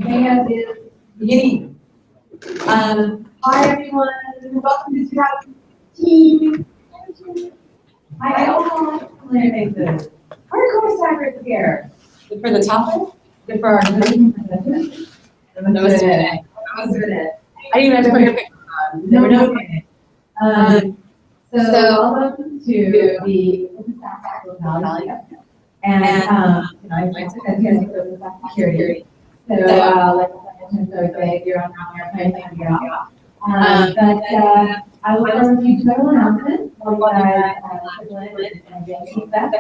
Hand is beginning. Hi everyone, welcome to 2018. I also like familiar faces. Our co-stackers here. For the topic? For our presenters? That was it. I didn't even have to put your picture on. They were noting it. So welcome to the OpenStack locality. And I mentioned security. So like I mentioned, so big, you're on our plane to get off. But I will go through general announcements while you guys and get feedback.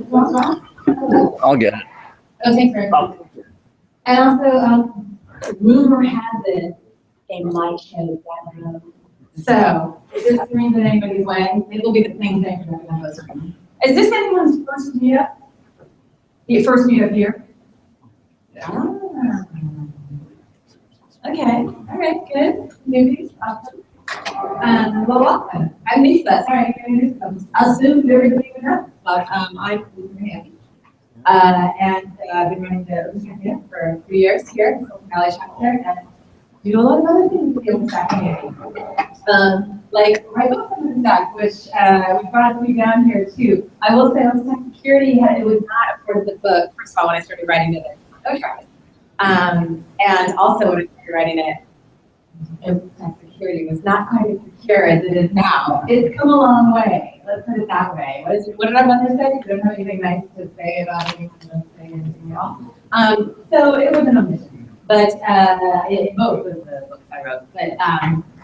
What's wrong? I'll get it. Oh, thanks very much. And also, rumor has it they might show that. So, if this brings in anybody's way, it will be the same thing for everyone else. Is this anyone's first meetup? Your first meetup here? Ah. Okay, all right, good. Newbies, awesome. Well, welcome. I'm Lisa. Sorry, I'm going to do some. I'll assume everybody would know, but I'm very happy. And I've been running the OpenStack meetup for 3 years here in Silicon Valley chapter, and do a lot of other things with the OpenStack community. Like right off OpenStack, which we brought you down here too. I will say OpenStack security, it was not a part of the book, first of all, when I started writing it. And also when I started writing it, OpenStack security was not quite as secure as it is now. It's come a long way. Let's put it that way. What did our mother say? You don't have anything nice to say about anyone, don't say anything else. So it was an omission. But it both of the books I wrote.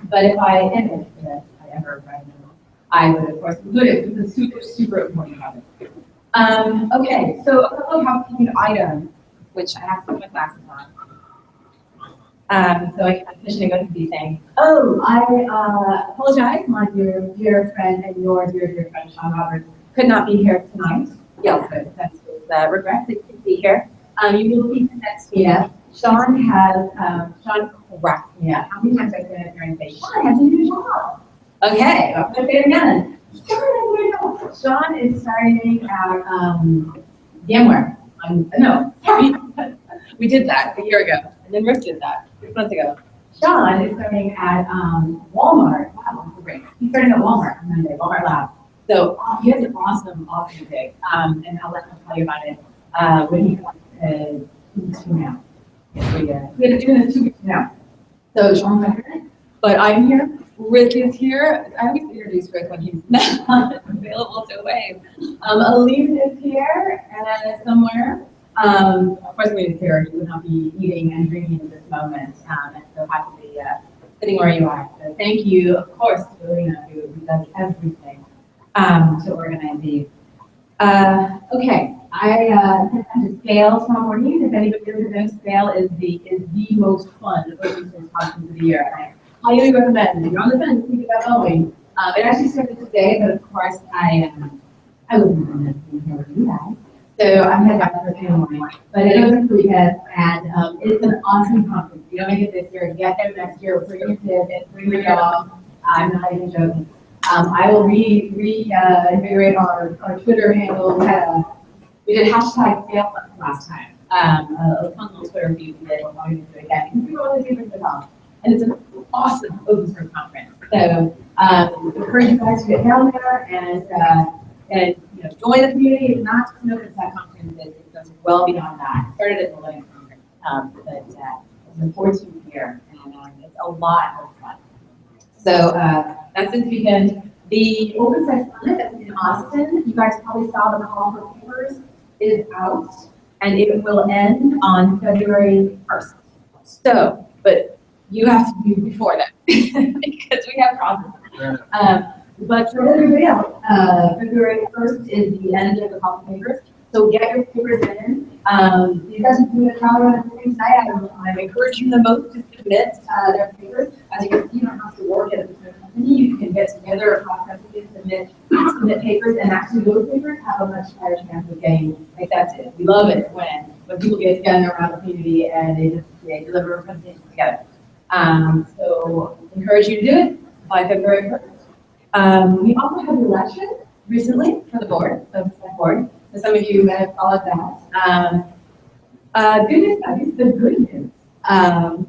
But if I ended that I ever write them, I would of course include it because it's super, super important topic. Okay, so a couple of housekeeping items, which I have to put my glasses on. So I can officially go through these things. Oh, I apologize. My dear friend and your dear friend Sean Roberts could not be here tonight. Yes, so that's his regret that he couldn't be here. You will see him next meetup. Sean corrects me out. How many times I say it here and say, Sean has a new job? Okay, I'm going to say it again. Sean has a new job. Sean is starting at VMware. No, sorry. We did that a year ago, and then Rick did that 6 months ago. Sean is starting at Walmart. Wow, great. He's starting at Walmart on Monday, Walmart Lab. So he has an awesome gig, and I'll let him tell you about it when he comes to 2 weeks from now. We had to do this 2 weeks from now. So Sean's not here, but I'm here. Rick is here. I always introduce Rick when he's not available to wave. Aline is here somewhere. Of course, Aline is here. You would not be eating and drinking at this moment, and so happily sitting where you are. So thank you, of course, to Alina, who does everything to organize these. Okay. I intend to Scale tomorrow morning. If anybody doesn't know, Scale is the most fun open source conference of the year. I highly recommend. If you're on the fence, think about going. It actually started today, but of course I wasn't going to here with you guys, so I'm headed out for the morning. But it goes for weekend, and it's an awesome conference. If you don't make it this year, get there next year. Bring your kids and bring your dog. I'm not even joking. I will reinvigorate our Twitter handle. We did hashtag Scale last time. A fun little Twitter feed we did. We're going to do it again because we want to do it all. And it's an awesome open source conference. So encourage you guys to get down there and join the community. It's not just an OpenStack conference. It goes well beyond that. It started as a Linux conference, but it's the 14th year, and it's a lot of fun. So that's this weekend. The OpenStack Summit that's in Austin, you guys probably saw the call for papers, is out, and it will end on February 1st. So, but you have to do before that because we have problems. But for everybody else, February 1st is the end of the call for papers. So get your papers in. You guys are doing a trial run at the same site. I'm encouraging them both to submit their papers. As you can see, you don't have to work at a different company. You can get together across companies, submit papers, and actually those papers have a much higher chance of getting accepted. We love it when people get together around the community and they deliver presentations together. So encourage you to do it by February 1st. We also had an election recently for the board, the board. So some of you may have followed that. Good news, guys, the good news,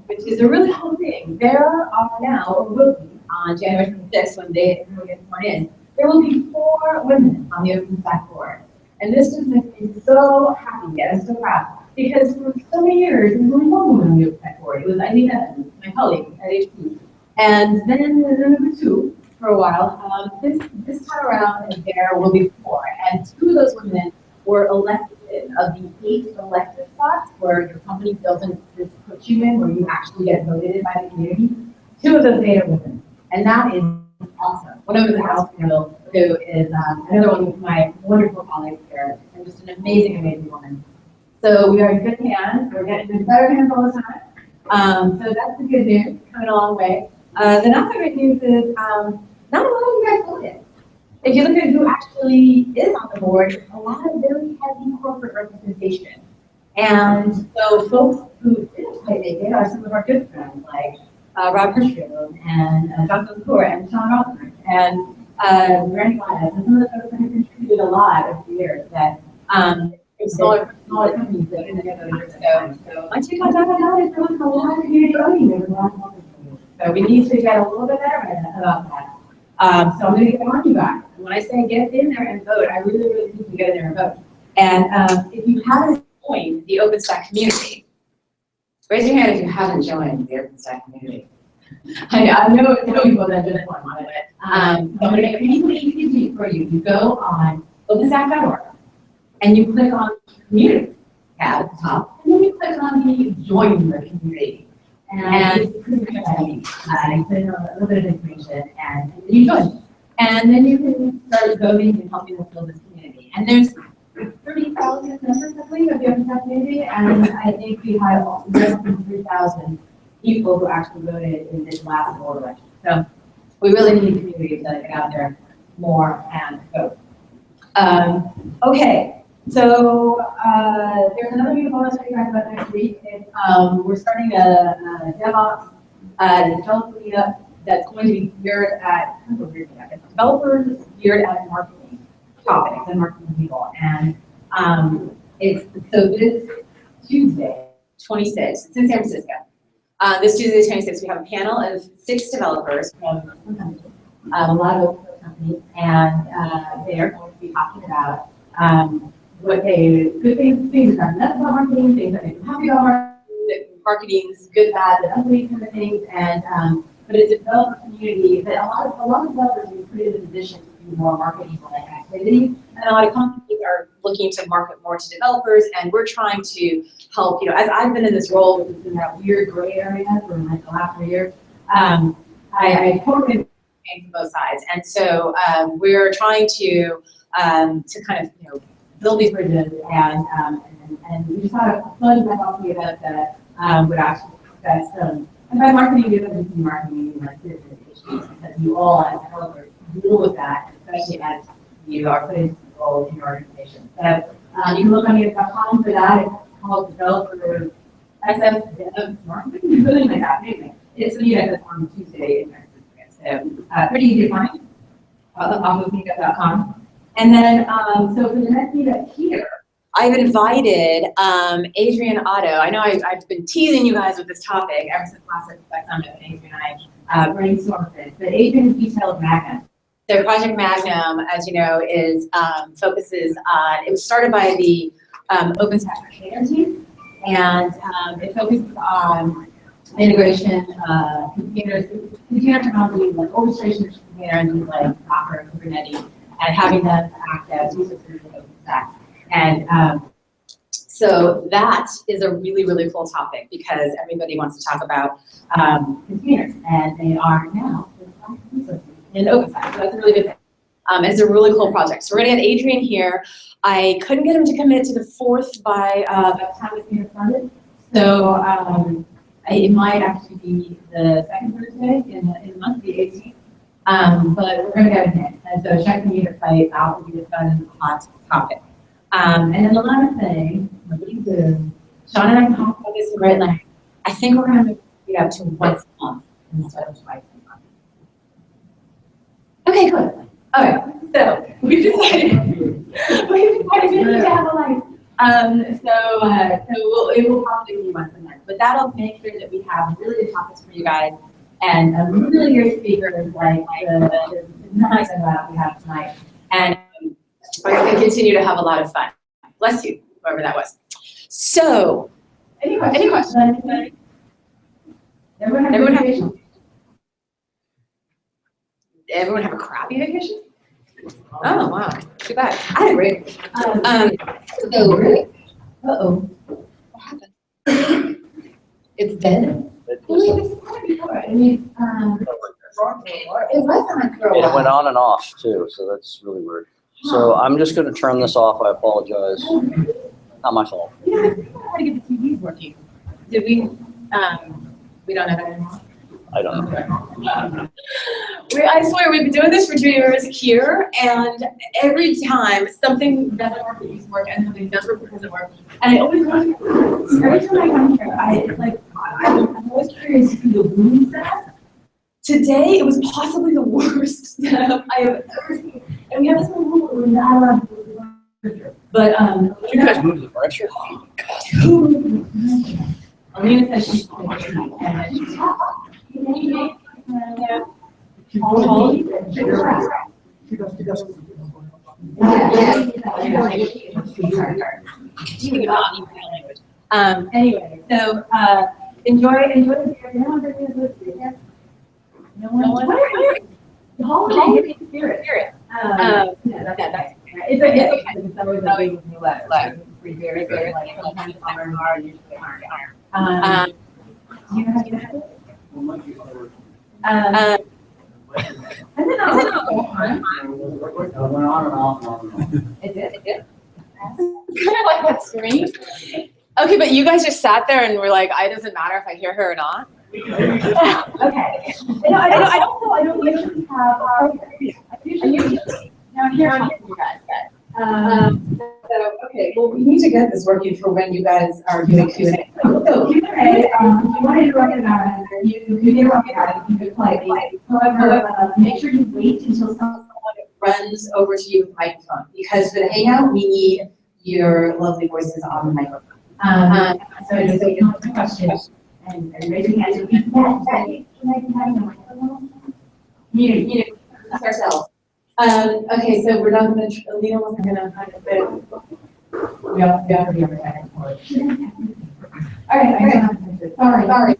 which is a really cool thing. There are now, or will be, on January 26th, when they get sworn in, there will be 4 women on the OpenStack board. And this just makes me so happy and so proud. Because for so many years, there was only 1 woman on the OpenStack board. It was Eileen Evans, my colleague at HP. And then there were 2 for a while. This time around, there will be 4. And 2 of those women were elected of the 8 elected spots where your company doesn't just put you in, where you actually get voted by the community. 2 of those 8 are women. And that is awesome. One of them is House Girl, who is another one of my wonderful colleagues here, and just an amazing, amazing woman. So we are in good hands. We're getting in better hands all the time. So that's the good news, coming a long way. The not so great news is not a lot of you guys voted. If you look at who actually is on the board, a lot of very heavy corporate representation. And so folks who didn't quite make it are some of our good friends, like Rob Hirschfield and John Kapoor and Sean Rothman and Randy Wise, and some of the folks that have contributed a lot over the years that smaller companies that didn't get voted. So once you got down about it, there was a lot of community voting. There was a lot of voting. So we need to get a little bit better about that. So I'm going to get on you guys. When I say get in there and vote, I really, really think you get in there and vote. And if you haven't joined the OpenStack community, raise your hand if you haven't joined the OpenStack community. I know people that just want to do it. So I'm going to make it really easy for you. You go on openstack.org and you click on Community tab at the top, and then you click on the Join the Community. And it's pretty much easy. You put in a little bit of information and then you join. And then you can start voting and helping us build this community. And there's 30,000 members, I believe, of the OpenStack community, and I think we had less than 3,000 people who actually voted in this last board election. So we really need communities that get out there more and vote. Okay, so there's another meeting bonus we're talking about next week. We're starting a DevOps developer meetup that's going to be geared at developers, geared at marketing topics and marketing people. And so this Tuesday, 26th, it's in San Francisco. This Tuesday, 26th, we have a panel of 6 developers from a lot of open source companies, and they are going to be talking about what they good things about marketing, things that make them happy about marketing's good, bad, and ugly kind of things. And but it's a developer community that a lot of developers are put in a position to do more marketing-like activities, and a lot of companies are looking to market more to developers. And we're trying to help. You know, as I've been in this role, which is in that weird gray area for like the last 3 years, I totally from both sides, and so we're trying to kind of build these bridges, and we just had a fun development event that would actually discuss and by marketing, we don't mean marketing like business issues, because you all as developers deal with that, especially as you are put into roles in your organization. So you can look on meetup.com for that. It's called Developer SF Marketing, something like that. Anyway, it's a meetup that's on Tuesday in San Francisco. So pretty easy to find off of meetup.com. And then, so for the next meetup here, I've invited Adrian Otto. I know I've been teasing you guys with this topic ever since last summit, and Adrian and I brainstormed this. But Adrian's detailed Magnum. So Project Magnum, as you know, is focuses on. It was started by the OpenStack container team, and it focuses on integration, container technology like orchestration of containers like Docker and Kubernetes, and having them act as resources of OpenStack. And so that is a really, really cool topic because everybody wants to talk about containers, and they are now in OpenStack. So that's a really good thing. It's a really cool project. So we're going to have Adrian here. I couldn't get him to commit to the 4th by the time this meeting started. So it might actually be the 2nd Thursday in the month, the 18th. But we're going to get him in. And so check the meetup site out. Will be a fun, hot topic. And then the last thing, Sean and I talked about this right now. I think we're going to move it up to once a month instead of twice a month. Okay, good. All right, so we decided we need to have It will probably be once a month, but that'll make sure that we have really good topics for you guys and really great speakers like the nice that we have tonight. And we're going to continue to have a lot of fun. Bless you, whoever that was. So, any questions? Everyone have a crappy vacation? Oh, wow. Too bad. I had a great. Uh-oh. What happened? It's dead? It was on for a while. It went on and off too, so that's really weird. So I'm just going to turn this off. I apologize. Not my fault. I don't know how to get the TVs working. Did we? We don't have it anymore. I don't know. I swear we've been doing this for 2 years here, and every time something doesn't work that used to work, and something does work that doesn't work, and I always wonder. Every time I come here, I'm always curious to see the room setup. Today it was possibly the worst setup I have ever seen, and we have this one room where we're not allowed to move the furniture. But you guys moved the furniture? Oh God. Alina says she's going to tonight, and then she's anyway, so enjoy the beer. No one drinking the beer. No one. The holiday spirit. It's okay. It's always a big left. Very good. Like sometimes are usually aren't. Do you know how to get it? It did. Kind of like that scream. Okay, but you guys just sat there and were like, "It doesn't matter if I hear her or not." Okay. I don't usually have. I usually down here on you guys. So okay, well we need to get this working for when you guys are doing Q&A. So Q&A, if you want to interrupt about it, you can interrupt about it. You can play. However, make sure you wait until someone runs over to you with the microphone, because for the hangout we need your lovely voices on the microphone. So just so you don't have questions and raise your hands. That's ourselves. Okay, so we're not going to. Alina wasn't going to kind of fit. We all have to be on the second floor. All right. Sorry.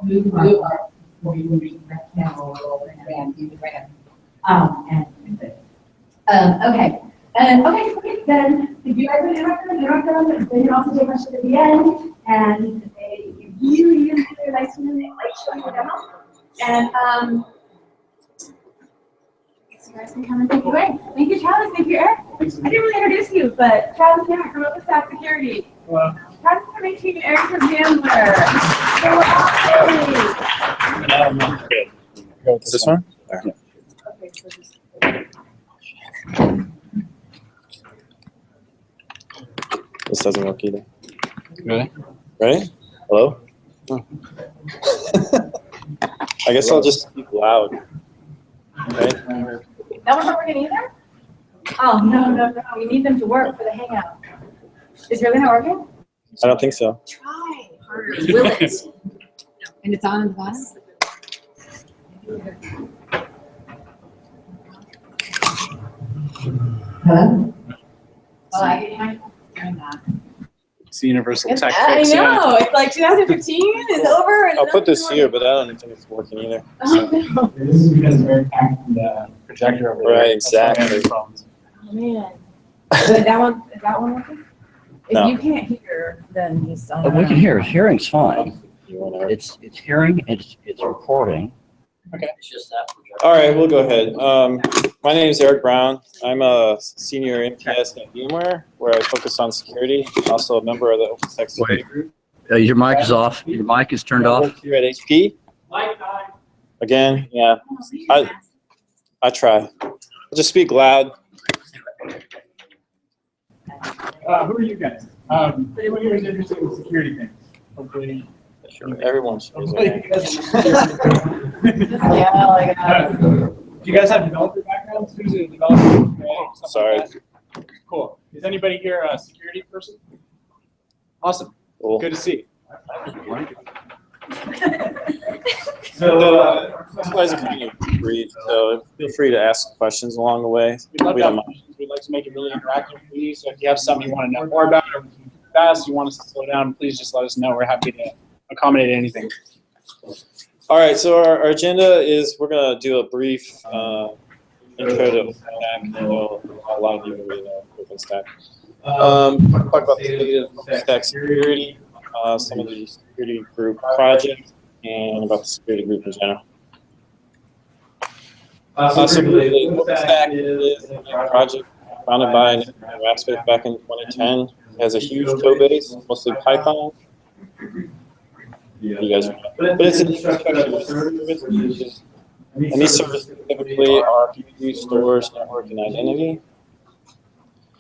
Move our. Moving rectangle and you ran. Okay. Okay, then if you guys want to interrupt them, then you can also take questions at the end. And they really nice to like showing you demo. And you guys can come and take it away. Thank you, Travis. Thank you, Eric. I didn't really introduce you, but Travis and Eric from OpenStack Security. Hello. Travis is my team, Eric from Gambler. Is this one? This doesn't work either. Ready? Ready? Hello? Oh. I guess I'll just speak loud. Okay. That one's not working either? Oh, no. We need them to work for the hangout. Is it really not working? I don't think so. Try harder. Will it? And it's on the bottom? Hello? Oh, I can hear that. It's the universal tech I fix. know. It's like 2015 is over. And I'll put this here, but I don't think it's working either. Oh, no. This is because we're attacking the projector over there. Right, exactly. Oh, man. Is that one working? If No. you can't hear, then just We can hear. Hearing's fine. You wanna- It's hearing. It's recording. Okay. It's just that projector. All right, we'll go ahead. My name is Eric Brown. I'm a senior MTS at VMware, where I focus on security. I'm also a member of the OpenStack security group. Your mic is off. Your mic is turned I off. work here at HP. Again, yeah, I try. I'll just speak loud. Who are you guys? Anyone here is interested in security things? Hopefully. Sure, everyone's. Hopefully. Yeah, like Do you guys have developer backgrounds? Who's a developer? Sorry. Cool. Is anybody here a security person? Awesome. Cool. Good to see. So, this is kind of brief, so feel free to ask questions along the way. We'd love We to don't have mind. questions. We'd like to make it really interactive for you. So if you have something you want to know more about or we can do fast, you want us to slow down, please just let us know. We're happy to accommodate anything. All right, so our agenda is we're going to do a brief intro to OpenStack. I know a lot of you already know OpenStack. Talk about the state of OpenStack security, some of the security group projects, and about the security group in general. So really, OpenStack is a project founded by Nick Raspberry back in 2010. It has a huge code base, mostly Python. You guys know. But it's an infrastructure service, and these services typically are compute, storage, network, and identity.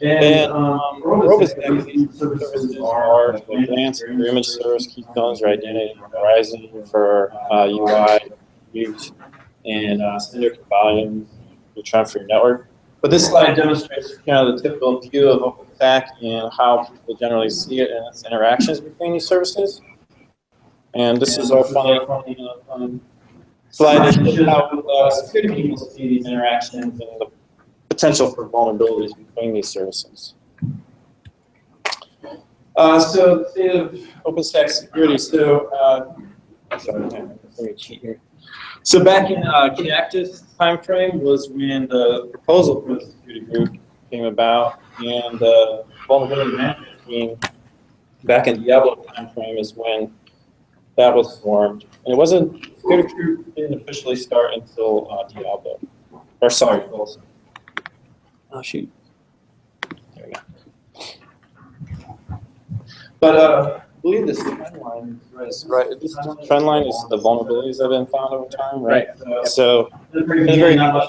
And OpenStack, these services are advanced for image service, keystones, or identity, Horizon for UI, use, and standard volume to transfer your network. But this slide demonstrates kind of the typical view of OpenStack and how people generally see it and its interactions between these services. And this is our funny slide that shows how security people see these interactions and the potential for vulnerabilities between these services. So the state of OpenStack security. So, sorry, let me cheat here. So back in Connectus timeframe was when the proposal for the security group came about, and the vulnerability management team back in Diablo timeframe is when that was formed. And it wasn't, the security group didn't officially start until Diablo, or sorry, Volsa. Oh shoot, there we go. But I believe this trend line is right. This trend line is the vulnerabilities that have been found over time, right? So it's very not much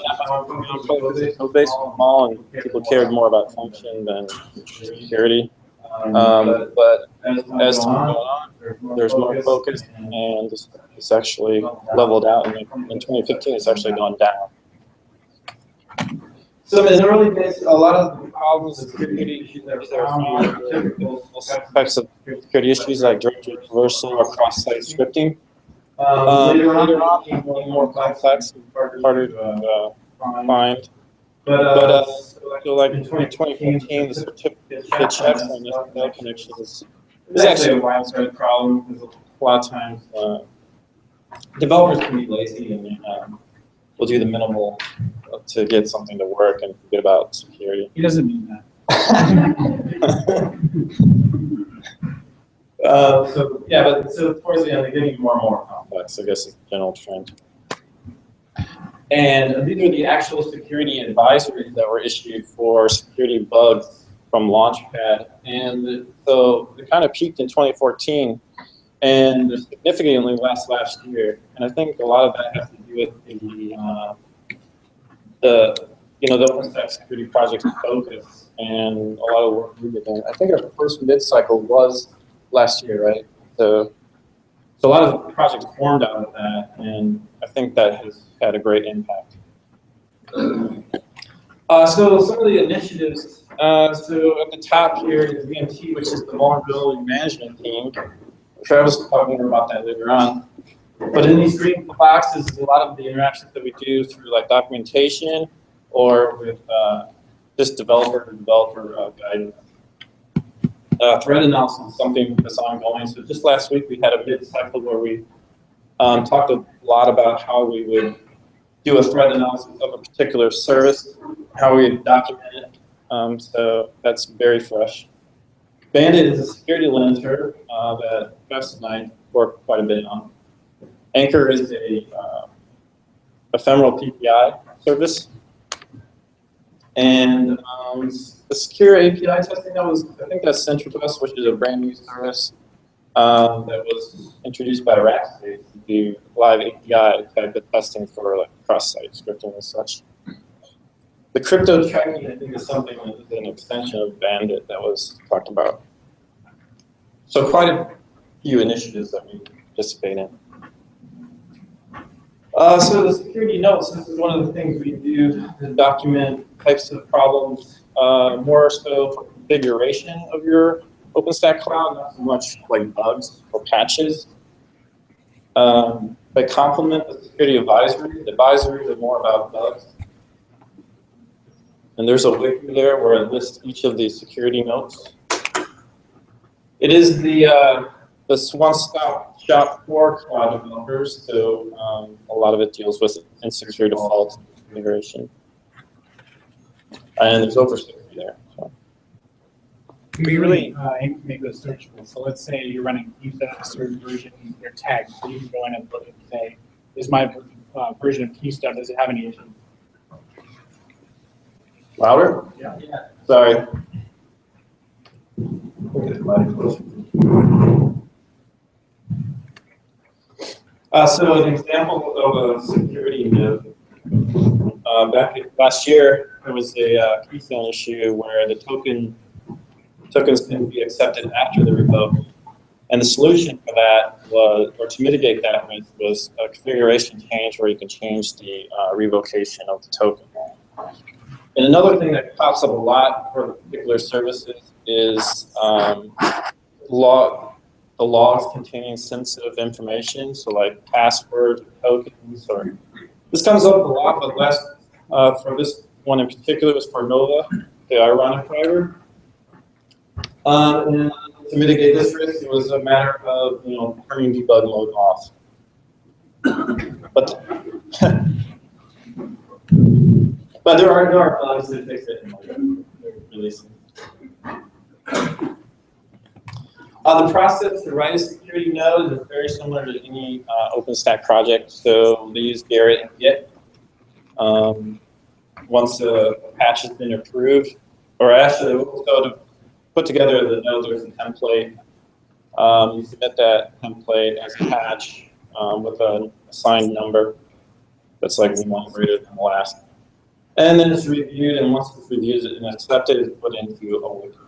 code base was small, and people cared more about function than security. But as time goes on, there's more focus, and it's actually leveled out. And in 2015, it's actually gone down. So in the early days, a lot of the problems with security issues that were found were typical types of security issues like directory traversal or cross-site scripting. Later on, it became more complex and harder to find. But so like in 2015, the certificate checks on SSL connections is actually a widespread problem because a lot of times developers can be lazy and will do the minimal to get something to work and forget about security. He doesn't mean that. So yeah, but so towards the end, they're getting more and more complex. I guess is the general trend. And these are the actual security advisories that were issued for security bugs from Launchpad. And so they kind of peaked in 2014 and significantly less last year. And I think a lot of that has to do with the OpenStack security project's focus and a lot of work we did. And I think our first mid-cycle was last year, right? So a lot of the projects formed out of that, and I think that has had a great impact. So some of the initiatives, so at the top here is VMT, which is the vulnerability management team. Travis will talk more about that later on. But in these green boxes, a lot of the interactions that we do through like documentation or with just developer guidance. Threat analysis is something that's ongoing. So just last week we had a mid-cycle where we talked a lot about how we would do a threat analysis of a particular service, how we would document it. So that's very fresh. Bandit is a security lantern that Travis and I work quite a bit on. Anchor is a ephemeral PPI service. And the secure API testing, I think that's Central to us, which is a brand new service that was introduced by Rackspace to do live API type of testing for like cross-site scripting and such. The crypto tracking, I think, is something that is an extension of Bandit that was talked about. So quite a few initiatives that we participate in. So the security notes, this is one of the things we do to document types of problems, more so for configuration of your OpenStack cloud, not so much like bugs or patches. They complement the security advisory. The advisories are more about bugs. And there's a wiki there where it lists each of these security notes. It is the this one-stop shop for cloud developers, so a lot of it deals with insecure defaults and configuration. And there's over 60 there. So. We really aim to make those searchable. So let's say you're running Keystone at a certain version, you're tagged, so you can go in and look and say, is my version of Keystone, does it have any issues? Louder? Yeah. Sorry. So an example of a security node. Back last year, there was a Keystone issue where the tokens couldn't be accepted after the revoke. And the solution for that was, or to mitigate that was a configuration change where you can change the revocation of the token. And another thing that pops up a lot for particular services is the logs containing sensitive information, so like passwords, tokens, or this comes up a lot, but last for this one in particular was for Nova, the ironic driver. And to mitigate this risk, it was a matter of turning debug mode off. But there are bugs that fix it and releasing. The process to write a security node is very similar to any OpenStack project. So they use Garrett and Git. Once a patch has been approved, or actually, so to put together the node, there's a template. You submit that template as a patch with an assigned number that's like one greater than the last. And then it's reviewed, and once it's reviewed and accepted, it's put into a wiki.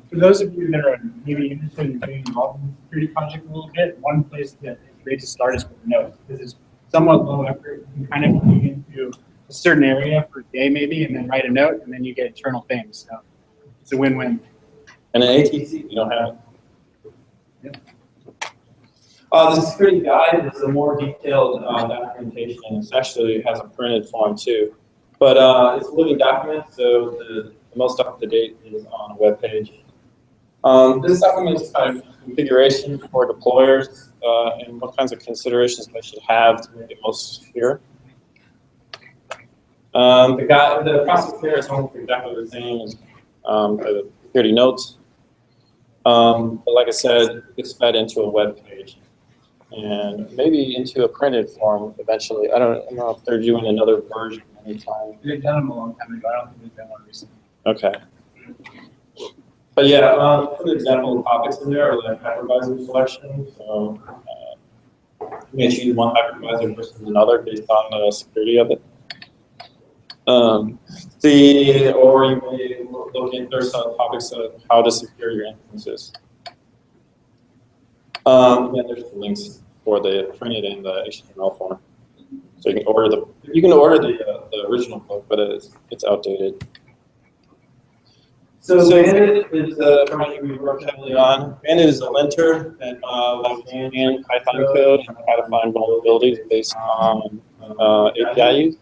For those of you that are maybe interested in getting involved in the security project a little bit, one place that is great to start is with nodes, because it's somewhat low effort. You can kind of dig into a certain area for a day maybe, and then write a note, and then you get eternal fame. So it's a win-win. And an ATC, you don't have it. Yeah. The security guide is a more detailed documentation. It actually has a printed form too. But it's a living document, so the most up-to-date is on a web page. This documents kind of configuration for deployers and what kinds of considerations they should have to make it most secure. The process here is almost exactly the same as the security notes. But like I said, it's fed into a web page and maybe into a printed form eventually. I don't know if they're doing another version anytime. They've done them a long time ago. I don't think they've done one recently. Okay. But yeah, for example, topics in there are like hypervisor selection. So you may choose one hypervisor versus another based on the security of it. Or you may look at there's some topics of how to secure your instances. And there's the links for the printed and the HTML form. So you can order the original book, but it's outdated. So Bandit is a project we worked heavily on. Bandit is a linter that in Python code and how to find vulnerabilities based on API use.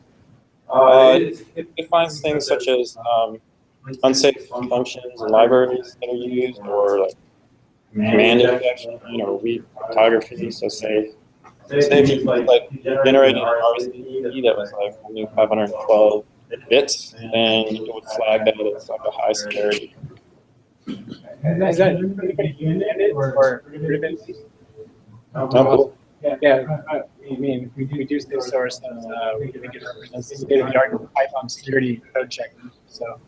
It finds things such as unsafe functions and libraries that are used, or like command injection, or weak cryptography. So say if you like generated an RSA that was like only 512 bits, and it would flag that it's like a high severity. Is that anybody doing it or dependencies? Yeah. I mean, we do state source, we think it represents the state-of-the-art Python security code check. So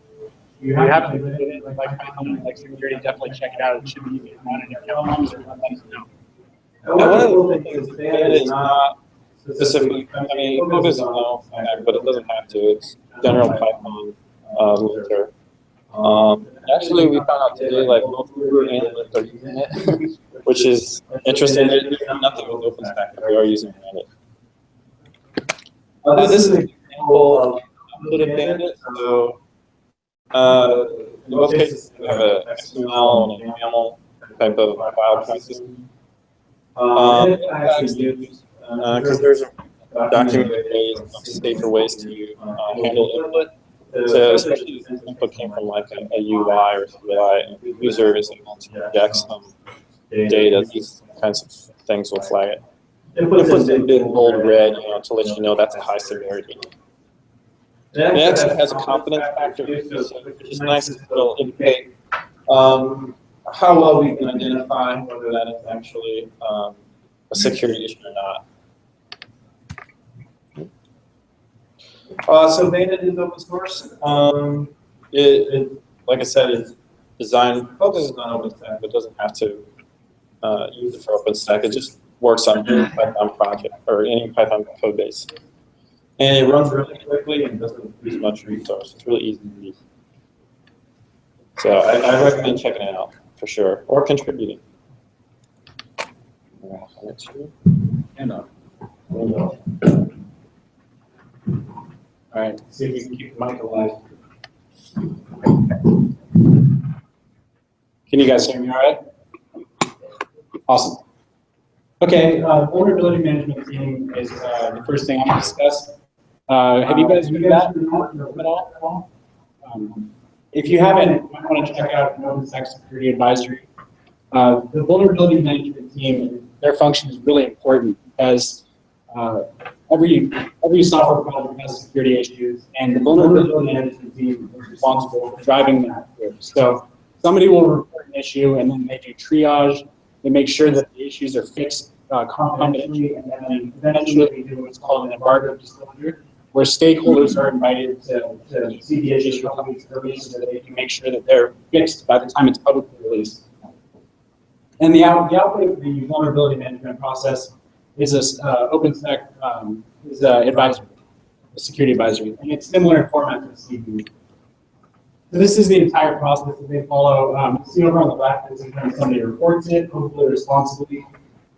you have to do it like Python, like security. Definitely check it out. It should be easy to run in your problems or something. One of the things is Bandit is not specifically. I mean, it focuses on but it doesn't have to. It's general Python linter. Actually, we found out today, like, both Uber and Lyft are using it, which is interesting. There's nothing with OpenStack, but we are using Bandit. This is an example of Bandit. So In both cases, you have a XML and a YAML type of file system. It's actually used because there's documented ways, safer ways to handle input. So especially if input came from like a UI or CLI, and the user is able to inject some data, these kinds of things will flag it. Input's in big bold red, to let you know that's a high severity. It actually has a confidence factor, which is nice because it'll indicate how well we can identify whether that is actually a security issue or not. So Beta is open source. Like I said, is focuses on OpenStack, but doesn't have to use it for OpenStack. It just works on any Python project or any Python code base. And it runs really quickly and doesn't use much resource. It's really easy to use. So I recommend checking it out for sure, or contributing. And up. All right, see if we can keep the mic alive. Can you guys hear me all right? Awesome. Okay, vulnerability management team is the first thing I'm going to discuss. Have you guys heard that at all? If you haven't, you might want to check out an OpenStack security advisory. The vulnerability management team, their function is really important because every software project has security issues, and the vulnerability management team is responsible for driving that through. So somebody will report an issue, and then they do triage. They make sure that the issues are fixed confidentially, and then eventually they do what's called an embargo disclosure, where stakeholders are invited to see the issue a couple weeks early so that they can make sure that they're fixed by the time it's publicly released. And the output of the vulnerability management process is OpenStack is advisory, a security advisory, and it's similar in format to CB. So this is the entire process that they follow. See over on the left is when somebody reports it, hopefully responsibly,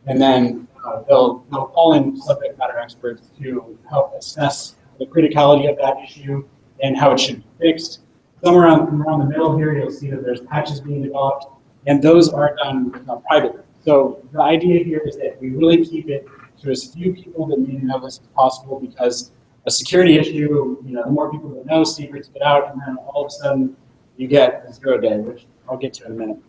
and then they'll call in subject matter experts to help assess the criticality of that issue and how it should be fixed. Somewhere around the middle here, you'll see that there's patches being developed, and those are done privately. So the idea here is that we really keep it to as few people that need to know this as possible, because a security issue, the more people that know, secrets get out, and then all of a sudden you get a 0 day, which I'll get to in a minute.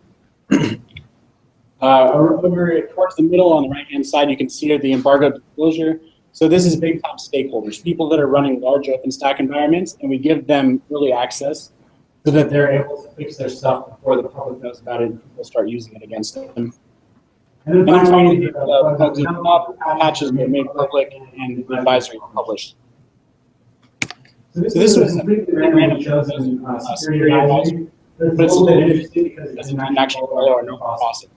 Over towards the middle on the right-hand side, you can see the embargo disclosure. So this is big time stakeholders, people that are running large OpenStack environments, and we give them early access so that they're able to fix their stuff before the public knows about it and people start using it against them. And then finally, the patches get made public and the advisory published. So this was a completely random chosen security advisory, but it's a little bit interesting because it doesn't actually follow our normal process.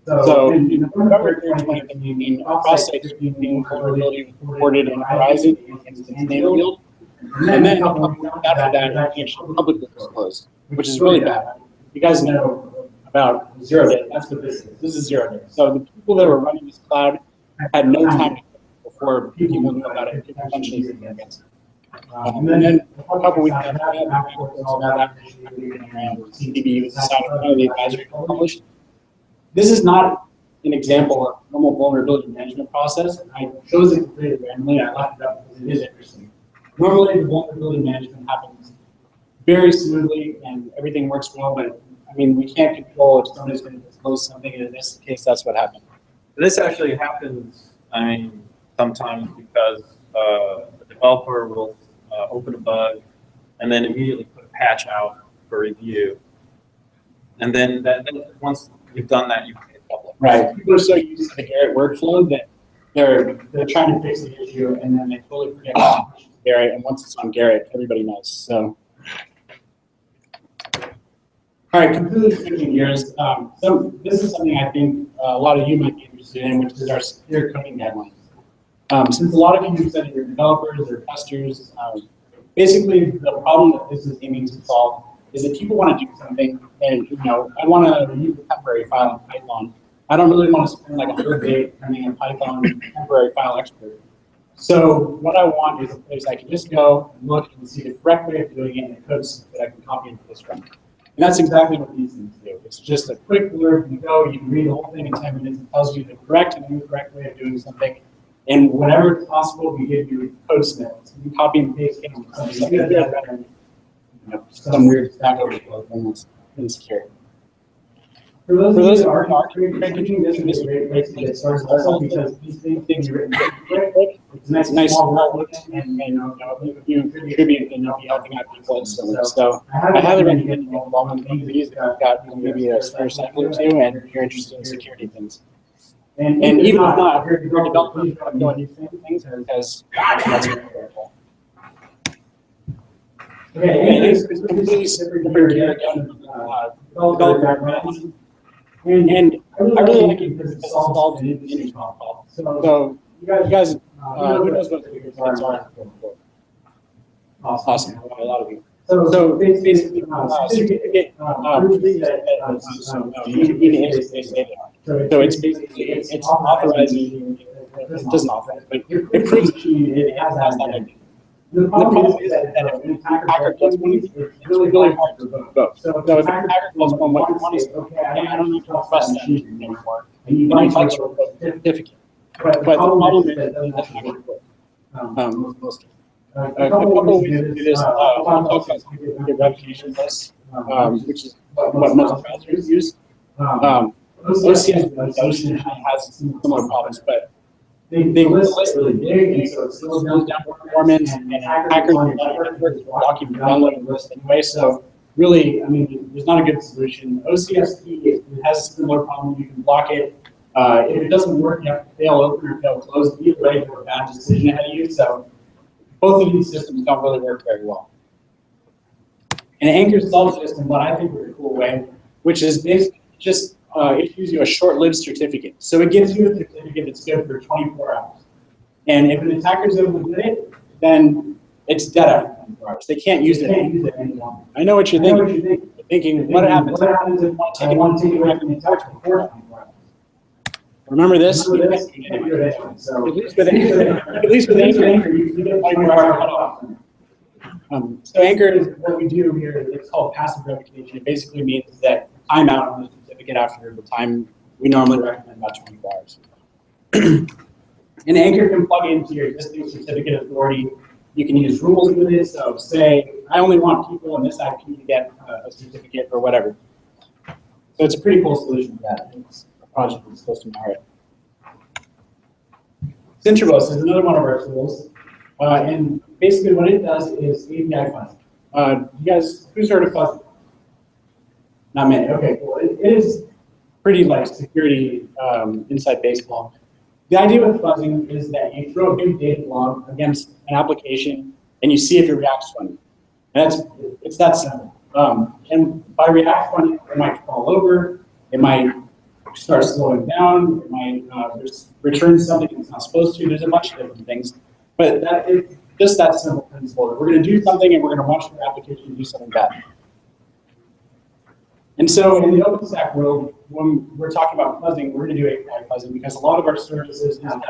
So in November 2015, OffSite being vulnerability reported in Horizon and its name field, and then a couple of months after that, it actually publicly disclosed, which is really bad. You guys know about 0 day. That's what this is. This is 0 day. So the people that were running this cloud had no time before people knew about it. Eventually, against it. And then a couple weeks after that, CDB was decided by the advisory published. This is not an example of normal vulnerability management process. I chose it completely randomly. I left it up because it is interesting. Normally, the vulnerability management happens very smoothly and everything works well, but I mean, we can't control if somebody's going to disclose something, and in this case, that's what happened. This actually happens, sometimes because a developer will open a bug and then immediately put a patch out for review. And then once you've done that, you can get public. Right. People are so used to the Garrett workflow that they're trying to fix the issue, and then they totally forget to push Garrett. And once it's on Garrett, everybody knows. So, all right, completely switching gears. This is something I think a lot of you might be interested in, which is our secure coding guidelines. Since a lot of you said you're developers or testers, basically the problem that this is aiming to solve is that people want to do something, and I want to use a temporary file in Python. I don't really want to spend like a whole day becoming a Python temporary file expert. So what I want is a place I can just go and look and see the correct way of doing it and codes that I can copy into this from. And that's exactly what these things do. It's just a quick blurb. You go, you can read the whole thing in 10 minutes. It tells you the correct and incorrect way of doing something. And whenever it's possible, we give you code snippets. You can copy and paste it on something some weird stack overflow thing that's insecure. For those who are architecting, this is a great place to get started also because these things are written quick. It's nice small work, and you contribute and you'll be helping out people instantly. So I highly recommend you get involved in things if you've got maybe a spare second or two and you're interested in security things. And even if not, if you're a developer, you can go and do things because that's very powerful. Okay, it's completely separate here again. Developer background. And I really like it because it solves an industry problem. So you guys, who knows what the figures are? Awesome, a lot of you. So basically, certificate so it's basically it's authorizing. It doesn't authorize, but it proves it has that identity. The problem is that if an attacker does one, it's really hard to vote. So if an attacker does one, what you want is, okay, I don't need to trust that anymore. And you might like your certificate. But the problem is that it doesn't actually work. A couple of ways to do this, one talk about the replication list, which is what most browsers use. OCS has similar problems, but they list really big, and so it slows down performance, and hackers document downloading the list anyway. So really, I mean, there's not a good solution. OCSP has a similar problem. You can block it. If it doesn't work, you have to fail open or fail close. Either way, for a bad decision ahead of you. So both of these systems don't really work very well. And Anchor solves this in what I think is a cool way, which is basically just issues you a short-lived certificate. So it gives you a certificate that's good for 24 hours. And if an attacker is able to get it, then it's dead after 24 hours. They can't use it any longer. I know what you're thinking. You're thinking, what happens if I want to take it away from the attacker before 24 hours? Remember this? At least with Anchor, you get 24 hours cutoff. So Anchor is what we do here. It's called passive revocation. It basically means that timeout on the certificate after the time we normally recommend about 24 hours. And Anchor can plug into your existing certificate authority. You can use rules with it. So say, I only want people in this IP to get a certificate or whatever. So it's a pretty cool solution for that. It's a project that's close to my heart. Centribus is another one of our tools. And basically what it does is API fuzzing. You guys, who's heard of fuzzing? Not many. Okay, cool. It is pretty like security inside baseball. The idea with fuzzing is that you throw a big data log against an application and you see if it reacts funny. And it's that simple. And by react funny, it might fall over, it might start slowing down, it might return something it's not supposed to. There's a bunch of different things. But that is just that simple principle. We're going to do something and we're going to watch your application do something bad. And so in the OpenStack world, when we're talking about fuzzing, we're going to do API fuzzing because a lot of our services have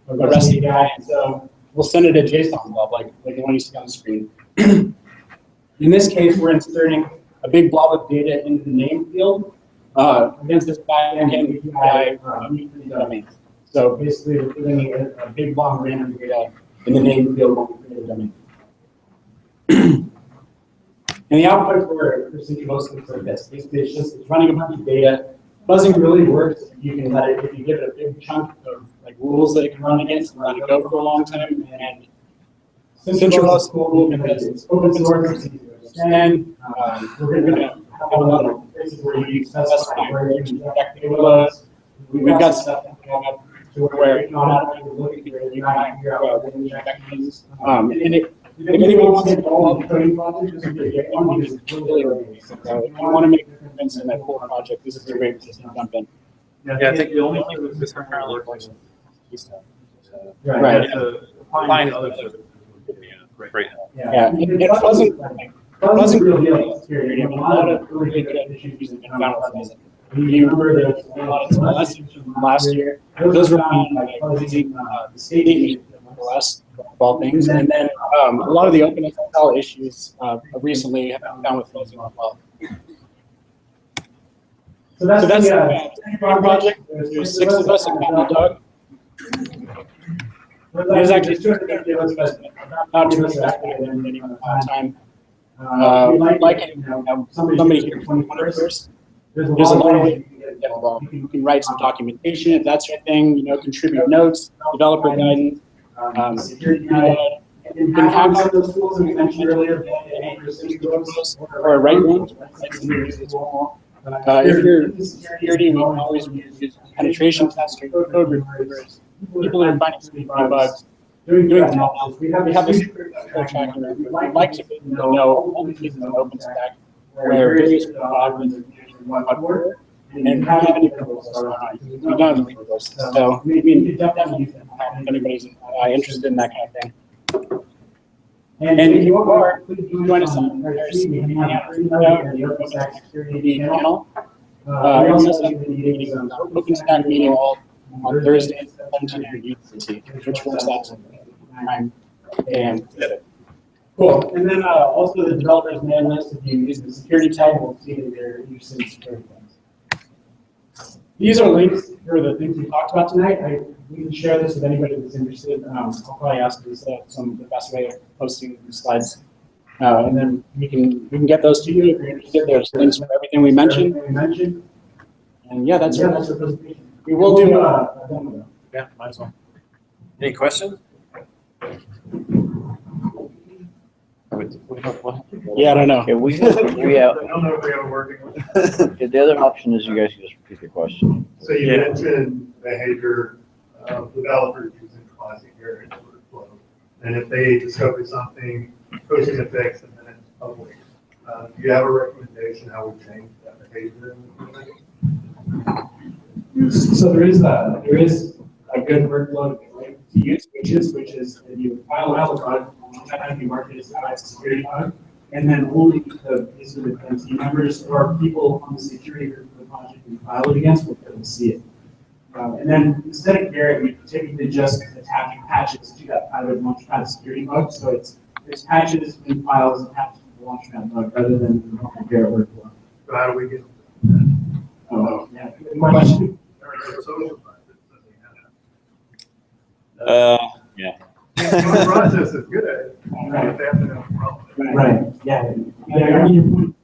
a REST API, and so we'll send it a JSON blob like the one you see on the screen. In this case, we're inserting a big blob of data into the name field against this backend API domain. So basically, we're putting a big blob of random data in the name field when we create a domain. And the output for Centribus looks like this. Basically, it's running a bunch of data. Fuzzing really works if you can let it, if you give it a big chunk of like rules that it can run against and let it go for a long time. And Centribus is cool because it's open source, it's easy to understand. We're going to have a lot of places where you specify where you can check data loads. We've got stuff going up to where you're not looking at it, you might figure out what the check means. If anyone wants to follow up the coding project, this would be a great one because it's really early. So if you want to make a difference in that whole project, this is a great place to jump in. Yeah, I think the only thing with this parallel replacement is stuff. Right. Applying other stuff would be a great help. Yeah. It wasn't really security. I mean, a lot of really good issues have been found with fuzzing. You remember there was a lot of lessons from last year. Those were found like using the state or less of all things. And then a lot of the OpenSSL issues recently have been found with Fuzzy as well. So that's the project. There's 6 of us and Doug. There's actually 250 of us, not too much than any time. Like it, somebody here from one of yours. There's a lot of ways to get involved. You can write some documentation if that's your thing. You know, contribute notes, developer guidance, security guide. You can hack some of those tools that we mentioned earlier, or write one. If you're in security, we can always use penetration tests or code reviewers. People are finding some bugs. Doing that, we have this code tracking. We'd like to know all the pieces of OpenStack where various bugs and if you have any troubles going on, we don't have the resources. So we definitely use them if anybody's interested in that kind of thing. And if you are, please join us on the OpenStack security channel. We also have the OpenStack meeting all on Thursdays at 17 UTC, which works out to 9 a.m. Cool. And then also the developers man list, if you use the security tab, we'll see that they're interested in security things. These are links for the things we talked about tonight. We can share this with anybody that's interested. I'll probably ask you the best way of posting the slides. And then we can get those to you if you're interested. There's links for everything we mentioned. And yeah, that's our presentation. We will do a demo. Yeah, might as well. Any questions? Yeah, I don't know. Okay, we have, I don't know if we are working with it. the other option is you guys can just repeat the question. So you mentioned behavior of developers using classic areas workflow. And if they discover something, pushing a fix, and then it's public, do you have a recommendation how we change that behavior? So there is a good workflow to use, which is that you file a bug, you mark it as a security bug, and then only the team members or people on the security group of the project you file it against will be able to see it. And then instead of Garrett, we typically just attach patches to that private launchpad security bug. So there's patches in files attached to the launchpad bug rather than the normal Garrett workflow. So how do we get? Oh, yeah, good question. Yeah. The process is good at it. If they have to have a problem. Right, yeah. I mean, your point,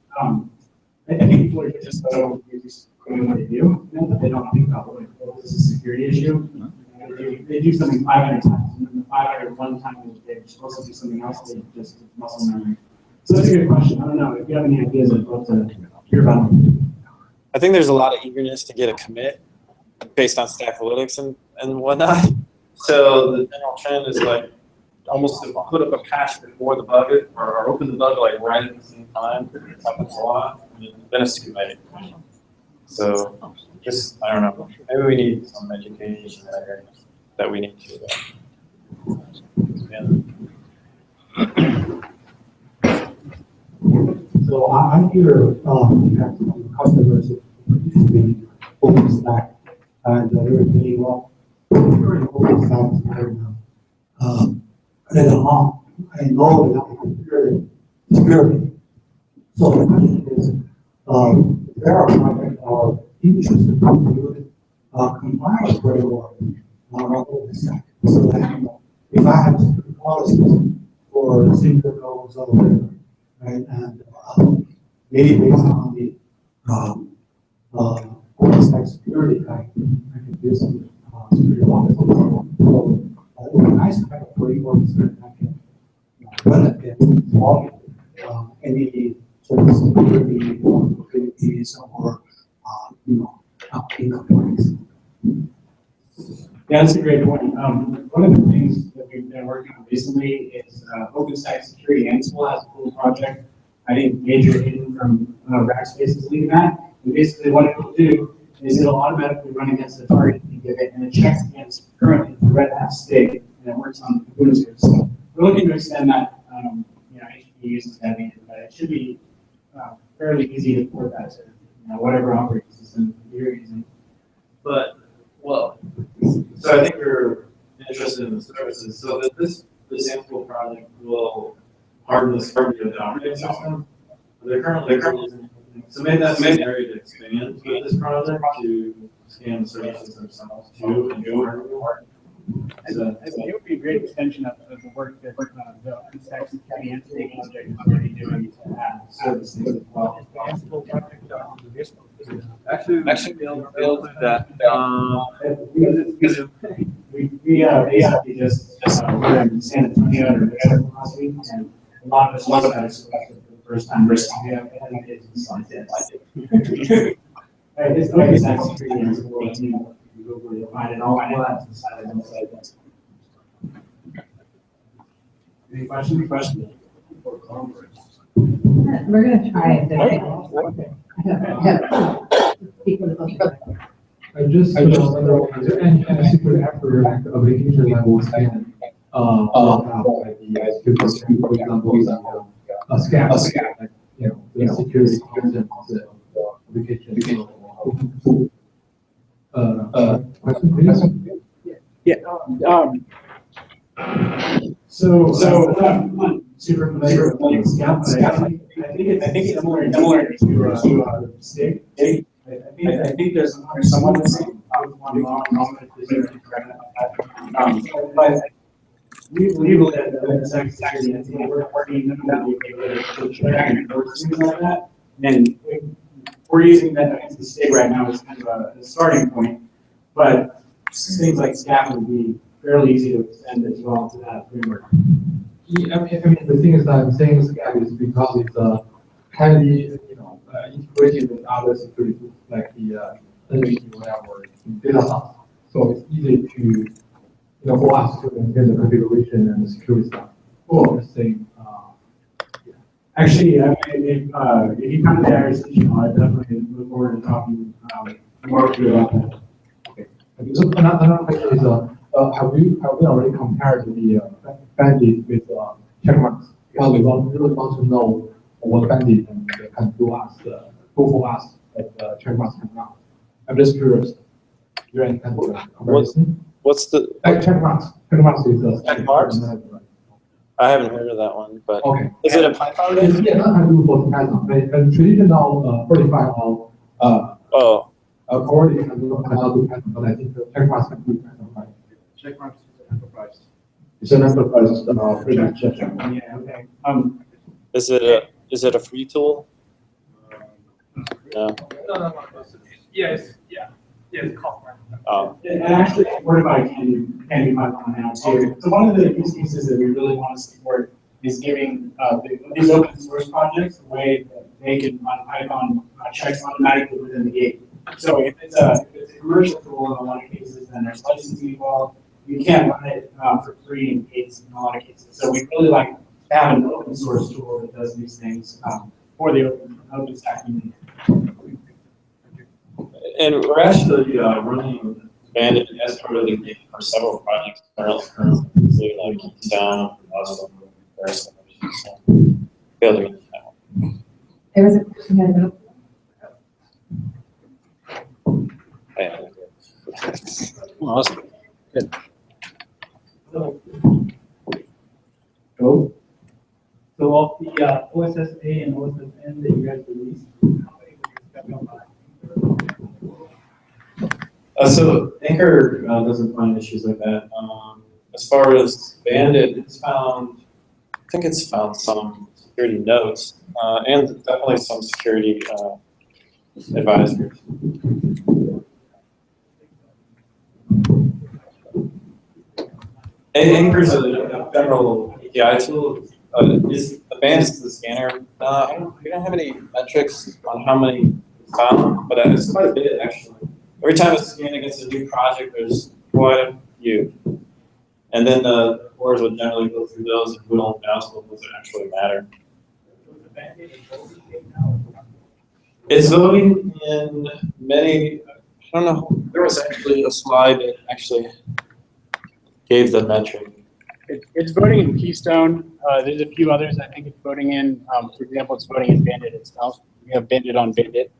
I think people are just so used to doing what they do, that they don't think about, like, oh, this is a security issue. They do something 500 times, and then the 501 time they're supposed to do something else, they just muscle memory. So that's a good question. I don't know. If you have any ideas, I'd love to hear about them. I think there's a lot of eagerness to get a commit based on Stackalytics and whatnot. So the general trend is like almost to put up a patch before the bug or open the bug like right at the same time. It happens a lot. And then it's too late. So just, I don't know. Maybe we need some education there that we need to. So I hear from customers that used to be OpenStack and they were getting well. We're in OpenStack right now. And I know that security. So the question is, there are projects or interested in compliance framework on OpenStack. So that if I have policies for single nodes or whatever, right, and maybe based on the OpenStack security, I can do some security audits. So it would be nice to have a framework that I can run it and log any sort of security vulnerabilities or incompliance. Yeah, that's a great point. One of the things that we've been working on recently is OpenStack Security Ansible has a cool project. I think Major Hayden from Rackspace is leading that. And basically what it will do is it'll automatically run against the target you give it, and it checks against currently the Red Hat state, and it works on Ubuntu. So we're looking to extend that. HP uses that, but it should be fairly easy to port that to whatever operating system you're using. But, well, so I think your interested in the services. So that this Ansible project will harden the operating system. They're currently using, so maybe that's an area to expand with this project to scan the services themselves too and do hardware. I think it would be a great extension of the work that the OpenStack security Ansible project is already doing to add services as well. Ansible project on the Facebook. Actually, they'll do that. We basically just were in San Antonio or Mexico last week, and a lot of us had expressed for the first time. We have kids like this. It's OpenStack security Ansible. You Google, you'll find it all labs inside of those. Any questions? We're gonna try it. I just wonder, is there any kind of secret effort like application level scan? Like the security, for example, a scan, like, the security content of the application. Question, please? So I'm not super familiar with Scout, but I think it's similar to Stick. I think there's someone that's but we believe that the security and we're working that we things like that, and we're using that against the Stick right now as kind of a starting point, but things like Scout would be fairly easy to extend as well to that framework. Yeah, I mean, the thing is that I'm saying Scout is because it's highly, integrated with other security tools like the NVT, whatever, data stuff. So it's easy to, for us to maintain the configuration and the security stuff. Or the same. Actually, if you come to the area station, I definitely look forward to talking more to you about that. Okay. So another question is, have we already compared the bandit with checkmarks? Because we really want to know what bandit can do for us at checkmarks coming out. I'm just curious. You any kind of comparison? What's the Checkmarks? Checkmarks is Checkmarks? I haven't heard of that one, but okay. Is it a Python based? Yeah, that can do for Python. But traditional 45 or already can do Python, but I think the checkmarks can do Python, right? Checkmarks is an enterprise. It's an enterprise pretty check. Yeah, okay. Is it a free tool? No. No. Yes, it's called. And actually supported by Candy Python now too. So one of the use cases that we really want to support is giving these open source projects a way that they can run Python checks automatically within the gate. So if it's a commercial tool in a lot of cases, then there's licensing involved. You can't run it for free in gates in a lot of cases. So we really like to have an open source tool that does these things for the OpenStack community. And we're actually running Bandit as part of the gate for several projects currently, including like Keystone, also various others. So, building it out. There was a question here in the middle. Yeah. Awesome. Good. Go. So of the OSSA and OSSN that you guys released, how many would you expect on that? So Anchor doesn't find issues like that. As far as Bandit, I think it's found some security notes and definitely some security advisors. Anchor's a federal API tool. Is the Bandit is the scanner? We don't have any metrics on how many it's found, but it's quite a bit actually. Every time it's scanned against a new project, there's quite a few. And then the cores would generally go through those and whittle down to the ones that actually matter. It's voting in many, I don't know, there was actually a slide that actually gave the metric. It's voting in Keystone. There's a few others I think it's voting in. For example, it's voting in Bandit itself. We have Bandit on Bandit.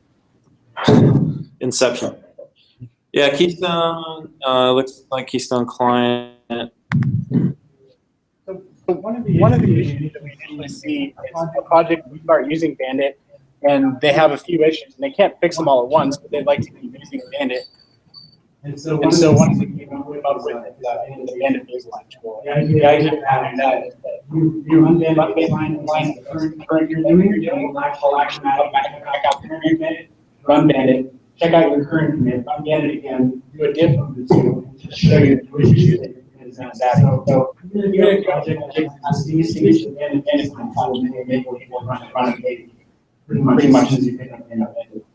Inception. Yeah, Keystone looks like Keystone Client So one of the issues that we initially see is a project, we start using Bandit, and they have a few issues, and they can't fix them all at once, but they'd like to keep using Bandit. And so one of the things we came up with is the Bandit baseline tool. The idea of having that is that you run Bandit baseline, the current you're doing, you'll actual action out, back out the current Bandit, run Bandit, check out your current commit, run Bandit again, do a diff of the two, and just show you which issues that is not that. So even if your project has these things, Bandit baseline will make people run it maybe pretty much as you pick up Bandit.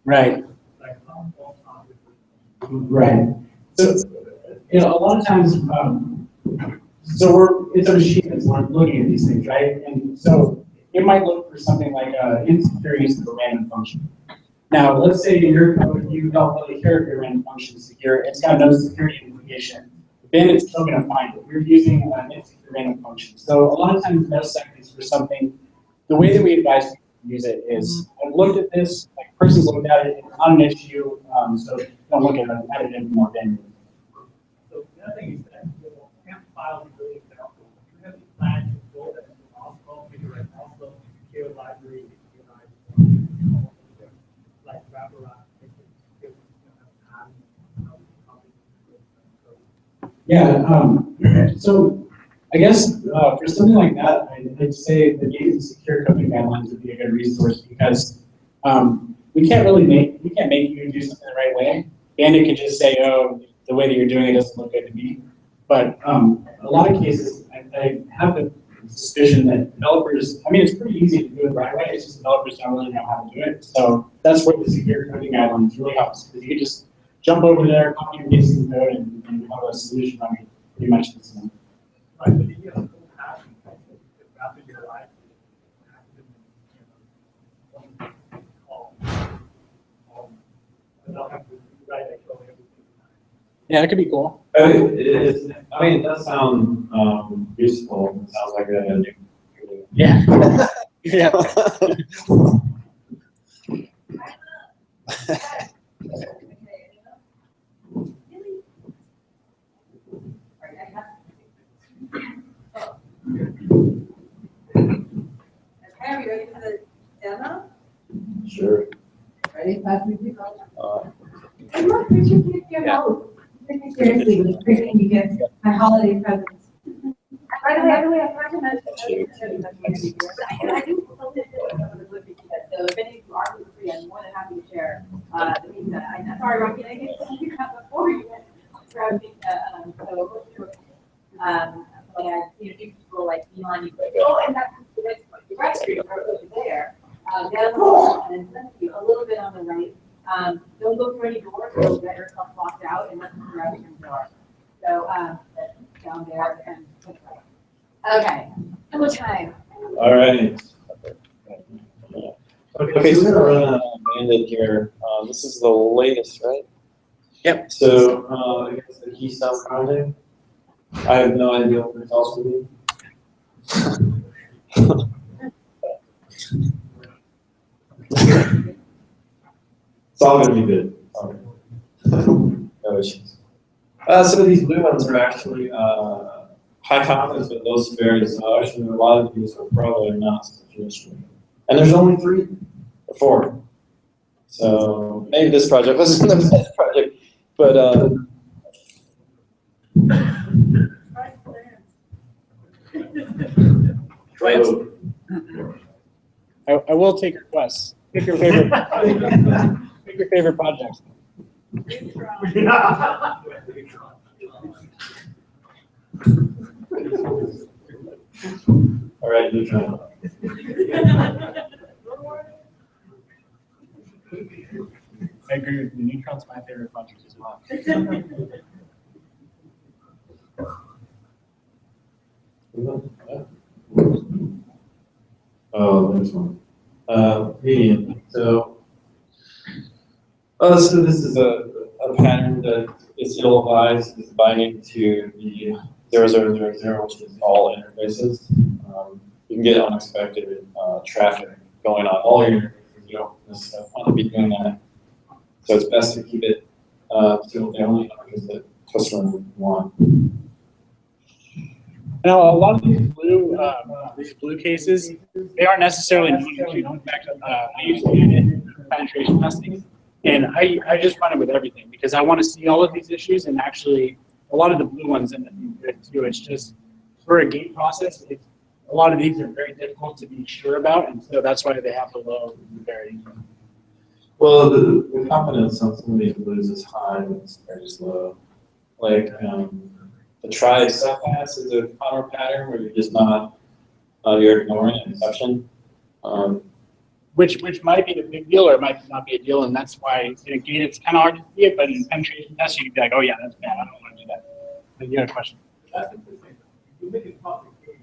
Right. Right. So, a lot of times, it's a machine that's looking at these things, right? And so it might look for something like insecure use of a random function. Now, let's say you don't really care if your random function is secure. It's got no security implication. Then it's still going to find it. You're using an insecure random function. So a lot of times, no seconds for something. The way that we advise people to use it is, I've looked at this, like person's looked at it, it's not an issue, so don't look at it anymore. Then. So the other thing is that temp files is really powerful. You have the plan to build it into also, maybe like also secure library, like wraparound. Yeah, so I guess for something like that, I'd say the Data Secure Coding Guidelines would be a good resource because we can't make you do something the right way. Bandit can just say, oh, the way that you're doing it doesn't look good to me. But a lot of cases, I have the suspicion that developers, it's pretty easy to do it the right way, it's just developers don't really know how to do it. So that's where the Secure Coding Guidelines really helps, because you can just jump over there, copy and paste the code, and have a solution running pretty much the same. Right, but you have full passion, wrapping your life, Yeah, it could be cool. It is. It does sound useful. It sounds like a new. Yeah. Yeah. Okay, are we ready for the demo? Sure. Ready? And look, Richard, your house. Take it seriously with bringing you gifts, my holiday presents. By the way, I forgot to mention. I do post it on the book because, so if any of you are free, I'm more than happy to share the pizza. I'm sorry, Rocky, I didn't get you that before you went grab pizza. But if people like Elon, you go, oh, and that's the restroom over there. Down the hall, and send you a little bit on the right. Don't go through any doors, or you'll get yourself locked out, and that's the restroom door. So down there and okay. Demo time. All right. Okay, so we're gonna run Bandit here. This is the latest, right? Yep. So I guess the Keystone project. I have no idea what it's also mean. It's all gonna be good. No issues. So these blue ones are actually high confidence but low severity. So actually, a lot of these are probably not sufficient. And there's only 3 or 4. So maybe this project wasn't the best project, but I will take requests. Pick your favorite. Pick your favorite project. all right, neutron. I agree with you. Neutron's my favorite project as well. Oh, there's one. Medium. So this is a pattern that is ill-advised, is binding to the 0000, which is all interfaces. You can get unexpected traffic going on all your interfaces. You don't necessarily want to be doing that. So it's best to keep it So the only things that customer would want. Now, a lot of these blue cases, they aren't necessarily non-issue. In fact, I use unit penetration testing, and I just run it with everything because I want to see all of these issues, and actually, a lot of the blue ones end up being good too. It's just for a gate process, a lot of these are very difficult to be sure about, and so that's why they have the low severity. Well, the confidence on some of these blues is high and severity is low. Like the try except pass is a common pattern where you're just not, you're ignoring an exception. Which might be a big deal or it might not be a deal, and that's why in a gate it's kind of hard to see it, but in penetration tests you can be like, oh yeah, that's bad, I don't want to do that. But you have a question? That's interesting. If you make it complicated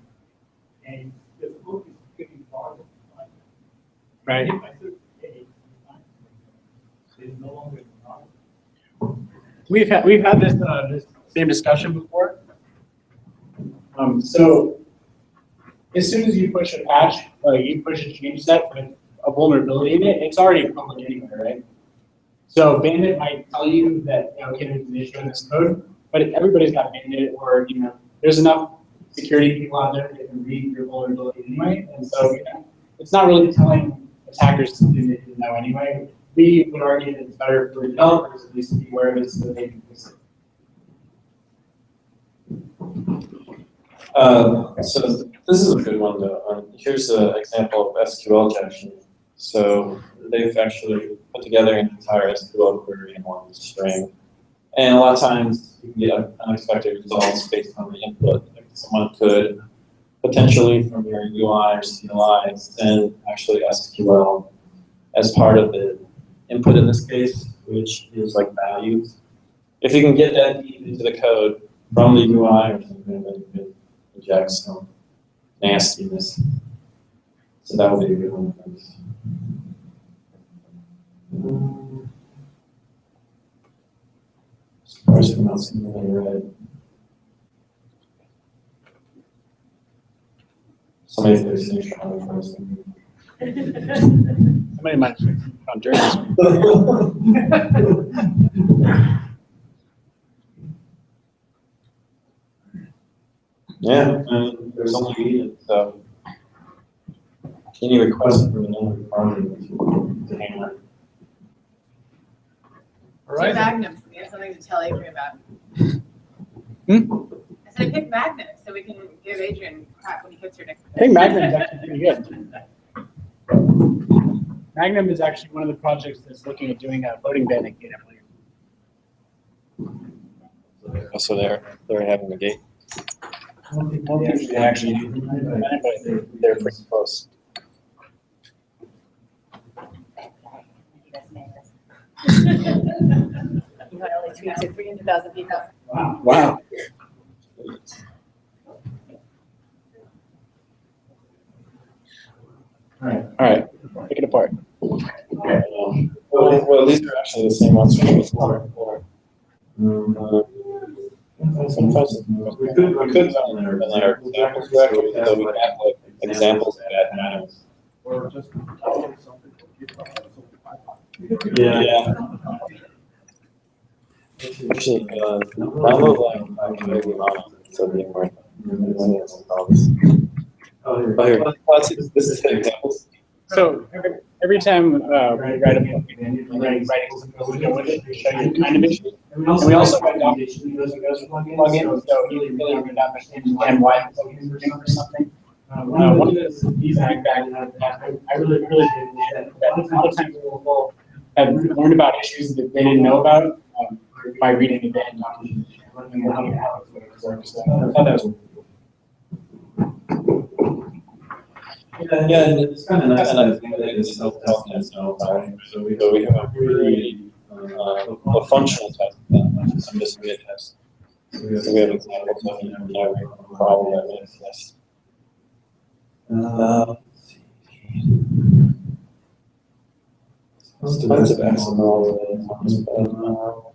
and the book is getting larger, Right. if I took A, it's no longer not. We've had this same discussion before. So as soon as you push a patch, you push a change set with a vulnerability in it, it's already public anyway, right? So Bandit might tell you that okay, there's an issue in this code, but everybody's got Bandit, or there's enough security people out there that can read your vulnerability anyway, and so it's not really telling attackers something they didn't know anyway. We would argue that it's better for developers at least to be aware of it so that they can fix it. So this is a good one though. Here's an example of SQL injection. So they've actually put together an entire SQL query in one string. And a lot of times you can get unexpected results based on the input. Like someone could potentially from your UI or CLI send actually SQL as part of the input in this case, which is like values. If you can get that deep into the code from the UI or something, then you can inject some nastiness. So that would be a good one. Surprised I'm not seeing anything red. Somebody's listening to first. Somebody might have found journalism. Yeah, and there's only needed, so any request for the number of parties to hammer. All right. Magnum, so we have something to tell Adrian about. I said pick Magnum so we can give Adrian crap when he gets here next week. I think Magnum is actually pretty good. Magnum is actually one of the projects that's looking at doing a voting ban at gate, I believe. So they're having the gate. I don't think they actually do, but they're pretty close. You had only tweets to 300,000 people. Wow. All right, pick it apart. Well, these are actually the same ones from before. We could in our examples directly, so we have like examples of bad patterns. Or just something. Yeah. Actually, download like maybe not so anymore. Oh, here. This is the examples. So every time we write a book, we write something with it to show you the kind of issue. And we also write documentation that goes with plugin, so you really have to understand why the plugin is doing for something. One of the feedback that I really did is that a lot of times we'll have learned about issues that they didn't know about by reading the band documentation and learning how it works. So I thought that was Yeah, and it's kind of nice that it's self-taught and self-taught. So we have a pretty a functional test, not just a misfit test. So we have examples of a problem that we test. Tons of XML.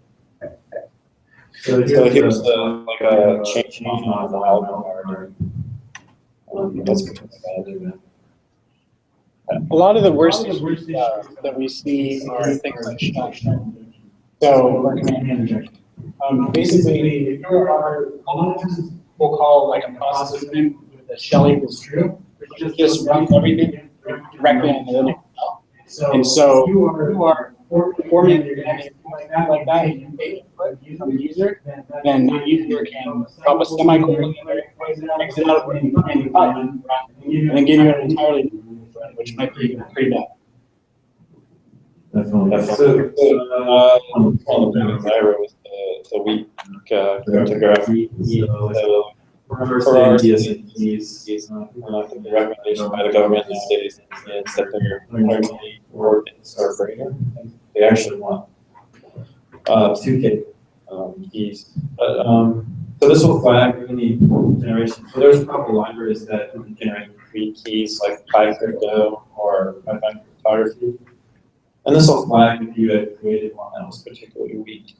So here's like a change on the wildcard. That's bad. a lot of the worst issues that we see are things like So, or command injection. Basically, if you are, a lot of times we'll call like a process equipment with a shell equals true, which just runs everything directly on the Linux shell. And so you are forming your dynamic like that, and you take it from the user, then the user can drop a semicolon in there, exit out and then give you an entirely new run, which might be pretty bad. Definitely. So, one of the things I wrote was the weak cryptography. So, for our DSNPs, the recommendation by the government these days is that they're largely for start breaker. They actually want 2K keys. But, so this will flag any generation. So there's a couple libraries that generate weak keys like PyCrypto or Python cryptography. And this will flag if you had created one that was particularly weak.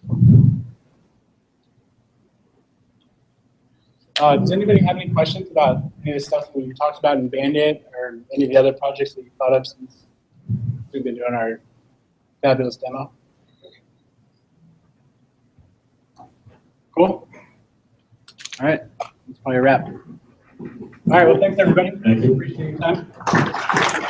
Does anybody have any questions about any of the stuff we talked about in Bandit or any of the other projects that you thought of since we've been doing our fabulous demo? Cool. All right, that's probably a wrap. All right, well, thanks everybody. Thank you. Appreciate your time.